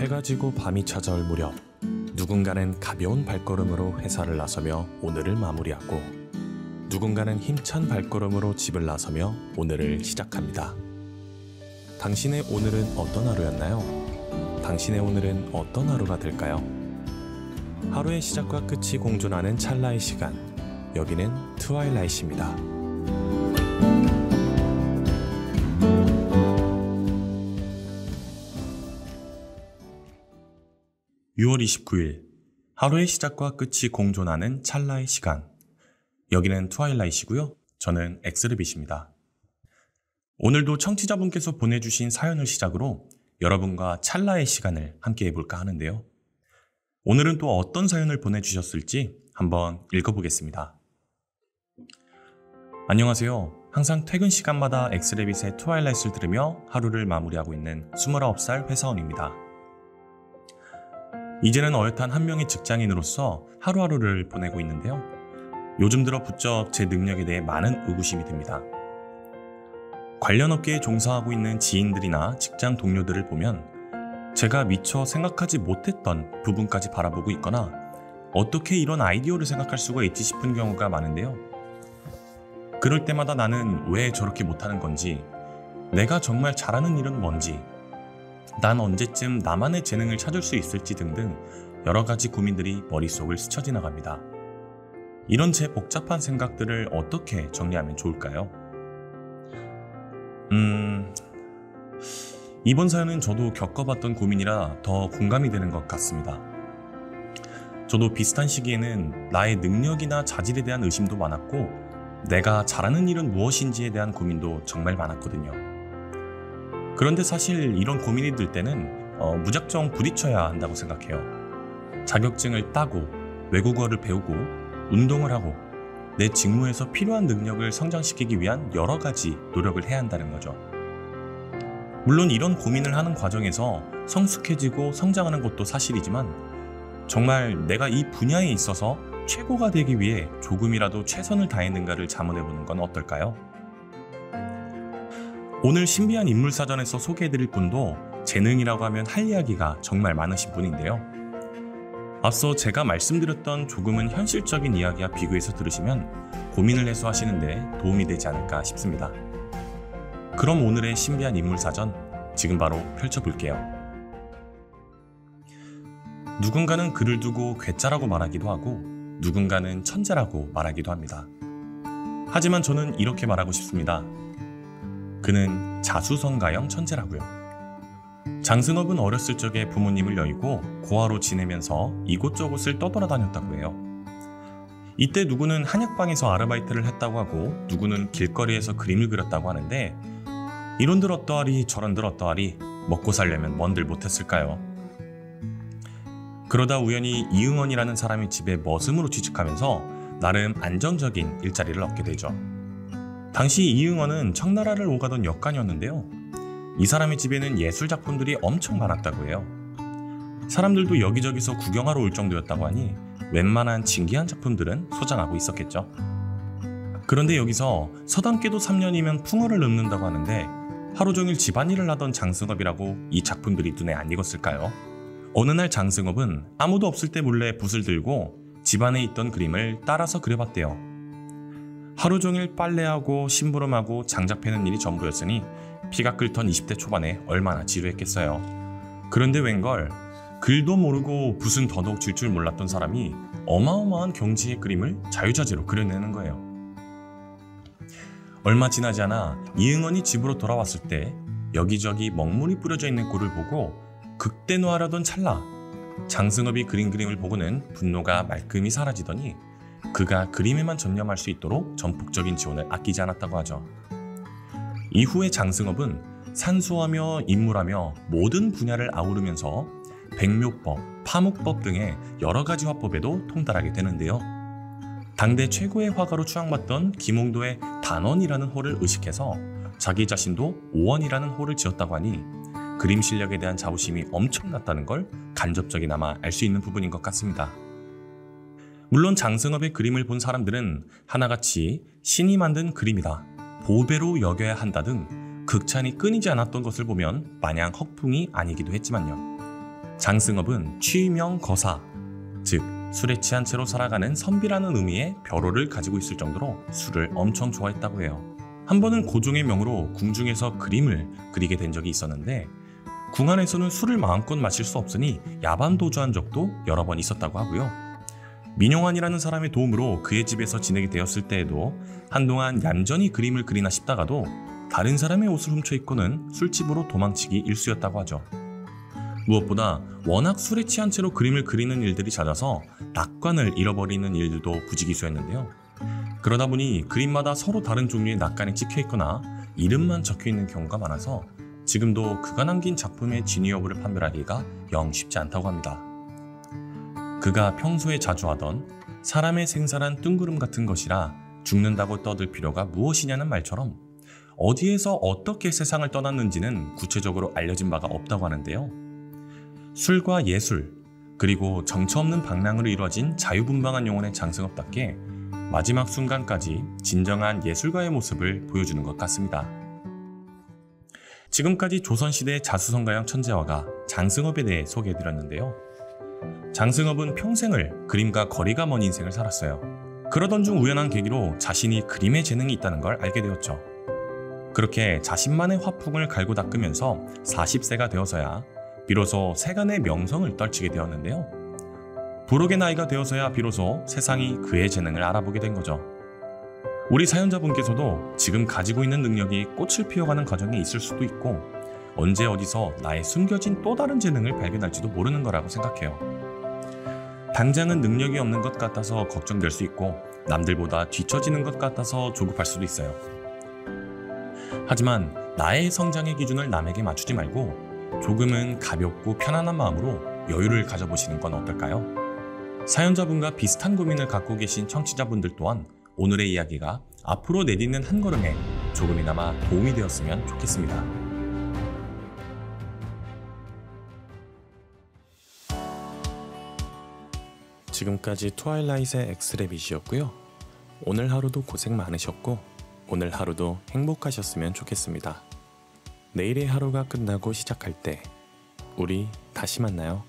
해가 지고 밤이 찾아올 무렵 누군가는 가벼운 발걸음으로 회사를 나서며 오늘을 마무리하고 누군가는 힘찬 발걸음으로 집을 나서며 오늘을 시작합니다. 당신의 오늘은 어떤 하루였나요? 당신의 오늘은 어떤 하루가 될까요? 하루의 시작과 끝이 공존하는 찰나의 시간, 여기는 트와일라이트입니다. 6월 29일, 하루의 시작과 끝이 공존하는 찰나의 시간. 여기는 트와일라이트이고요. 저는 엑스르빗입니다. 오늘도 청취자분께서 보내주신 사연을 시작으로 여러분과 찰나의 시간을 함께 해볼까 하는데요. 오늘은 또 어떤 사연을 보내주셨을지 한번 읽어보겠습니다. 안녕하세요. 항상 퇴근 시간마다 엑스레빗의 트와일라이트를 들으며 하루를 마무리하고 있는 29살 회사원입니다. 이제는 어엿한 한 명의 직장인으로서 하루하루를 보내고 있는데요. 요즘 들어 부쩍 제 능력에 대해 많은 의구심이 듭니다. 관련 업계에 종사하고 있는 지인들이나 직장 동료들을 보면 제가 미처 생각하지 못했던 부분까지 바라보고 있거나 어떻게 이런 아이디어를 생각할 수가 있지 싶은 경우가 많은데요. 그럴 때마다 나는 왜 저렇게 못하는 건지, 내가 정말 잘하는 일은 뭔지, 난 언제쯤 나만의 재능을 찾을 수 있을지 등등 여러 가지 고민들이 머릿속을 스쳐 지나갑니다. 이런 제 복잡한 생각들을 어떻게 정리하면 좋을까요? 이번 사연은 저도 겪어봤던 고민이라 더 공감이 되는 것 같습니다. 저도 비슷한 시기에는 나의 능력이나 자질에 대한 의심도 많았고 내가 잘하는 일은 무엇인지에 대한 고민도 정말 많았거든요. 그런데 사실 이런 고민이 들 때는 무작정 부딪혀야 한다고 생각해요. 자격증을 따고 외국어를 배우고 운동을 하고 내 직무에서 필요한 능력을 성장시키기 위한 여러 가지 노력을 해야 한다는 거죠. 물론 이런 고민을 하는 과정에서 성숙해지고 성장하는 것도 사실이지만 정말 내가 이 분야에 있어서 최고가 되기 위해 조금이라도 최선을 다했는가를 자문해보는 건 어떨까요? 오늘 신비한 인물사전에서 소개해드릴 분도 재능이라고 하면 할 이야기가 정말 많으신 분인데요. 앞서 제가 말씀드렸던 조금은 현실적인 이야기와 비교해서 들으시면 고민을 해소하시는데 도움이 되지 않을까 싶습니다. 그럼 오늘의 신비한 인물사전 지금 바로 펼쳐볼게요. 누군가는 그를 두고 괴짜라고 말하기도 하고 누군가는 천재라고 말하기도 합니다. 하지만 저는 이렇게 말하고 싶습니다. 그는 자수성가형 천재라고요. 장승업은 어렸을 적에 부모님을 여의고 고아로 지내면서 이곳저곳을 떠돌아다녔다고 해요. 이때 누구는 한약방에서 아르바이트를 했다고 하고 누구는 길거리에서 그림을 그렸다고 하는데 이런들 어떠하리 저런들 어떠하리 먹고 살려면 뭔들 못했을까요? 그러다 우연히 이응원이라는 사람의 집에 머슴으로 취직하면서 나름 안정적인 일자리를 얻게 되죠. 당시 이응원은 청나라를 오가던 역관이었는데요. 이 사람의 집에는 예술작품들이 엄청 많았다고 해요. 사람들도 여기저기서 구경하러 올 정도였다고 하니 웬만한 진귀한 작품들은 소장하고 있었겠죠. 그런데 여기서 서당계도 3년이면 풍어를 읊는다고 하는데 하루 종일 집안일을 하던 장승업이라고 이 작품들이 눈에 안 익었을까요? 어느 날 장승업은 아무도 없을 때 몰래 붓을 들고 집안에 있던 그림을 따라서 그려봤대요. 하루 종일 빨래하고 심부름하고 장작 패는 일이 전부였으니 피가 끓던 20대 초반에 얼마나 지루했겠어요. 그런데 웬걸 글도 모르고 붓은 더더욱 질 줄 몰랐던 사람이 어마어마한 경지의 그림을 자유자재로 그려내는 거예요. 얼마 지나지 않아 이응원이 집으로 돌아왔을 때 여기저기 먹물이 뿌려져 있는 꼴을 보고 극대노하려던 찰나 장승업이 그린 그림을 보고는 분노가 말끔히 사라지더니 그가 그림에만 전념할 수 있도록 전폭적인 지원을 아끼지 않았다고 하죠. 이후에 장승업은 산수하며 인물하며 모든 분야를 아우르면서 백묘법, 파묵법 등의 여러 가지 화법에도 통달하게 되는데요. 당대 최고의 화가로 추앙받던 김홍도의 단원이라는 호를 의식해서 자기 자신도 오원이라는 호를 지었다고 하니 그림 실력에 대한 자부심이 엄청났다는 걸 간접적이나마 알 수 있는 부분인 것 같습니다. 물론 장승업의 그림을 본 사람들은 하나같이 신이 만든 그림이다, 보배로 여겨야 한다 등 극찬이 끊이지 않았던 것을 보면 마냥 헉풍이 아니기도 했지만요. 장승업은 취명 거사, 즉 술에 취한 채로 살아가는 선비라는 의미의 벼로를 가지고 있을 정도로 술을 엄청 좋아했다고 해요. 한 번은 고종의 명으로 궁중에서 그림을 그리게 된 적이 있었는데 궁 안에서는 술을 마음껏 마실 수 없으니 야반 도주한 적도 여러 번 있었다고 하고요. 민용환이라는 사람의 도움으로 그의 집에서 지내게 되었을 때에도 한동안 얌전히 그림을 그리나 싶다가도 다른 사람의 옷을 훔쳐 입고는 술집으로 도망치기 일쑤였다고 하죠. 무엇보다 워낙 술에 취한 채로 그림을 그리는 일들이 잦아서 낙관을 잃어버리는 일들도 부지기수였는데요. 그러다 보니 그림마다 서로 다른 종류의 낙관이 찍혀 있거나 이름만 적혀 있는 경우가 많아서 지금도 그가 남긴 작품의 진위 여부를 판별하기가 영 쉽지 않다고 합니다. 그가 평소에 자주 하던 사람의 생사란 뜬구름 같은 것이라 죽는다고 떠들 필요가 무엇이냐는 말처럼 어디에서 어떻게 세상을 떠났는지는 구체적으로 알려진 바가 없다고 하는데요. 술과 예술, 그리고 정처 없는 방랑으로 이루어진 자유분방한 영혼의 장승업답게 마지막 순간까지 진정한 예술가의 모습을 보여주는 것 같습니다. 지금까지 조선시대의 자수성가형 천재화가 장승업에 대해 소개해드렸는데요. 장승업은 평생을 그림과 거리가 먼 인생을 살았어요. 그러던 중 우연한 계기로 자신이 그림에 재능이 있다는 걸 알게 되었죠. 그렇게 자신만의 화풍을 갈고 닦으면서 40세가 되어서야 비로소 세간의 명성을 떨치게 되었는데요. 부록의 나이가 되어서야 비로소 세상이 그의 재능을 알아보게 된 거죠. 우리 사연자분께서도 지금 가지고 있는 능력이 꽃을 피워가는 과정에 있을 수도 있고 언제 어디서 나의 숨겨진 또 다른 재능을 발견할지도 모르는 거라고 생각해요. 당장은 능력이 없는 것 같아서 걱정될 수 있고 남들보다 뒤처지는 것 같아서 조급할 수도 있어요. 하지만 나의 성장의 기준을 남에게 맞추지 말고 조금은 가볍고 편안한 마음으로 여유를 가져보시는 건 어떨까요? 사연자분과 비슷한 고민을 갖고 계신 청취자분들 또한 오늘의 이야기가 앞으로 내딛는 한 걸음에 조금이나마 도움이 되었으면 좋겠습니다. 지금까지 트와일라이트의 엑스레빗이었고요. 오늘 하루도 고생 많으셨고 오늘 하루도 행복하셨으면 좋겠습니다. 내일의 하루가 끝나고 시작할 때 우리 다시 만나요.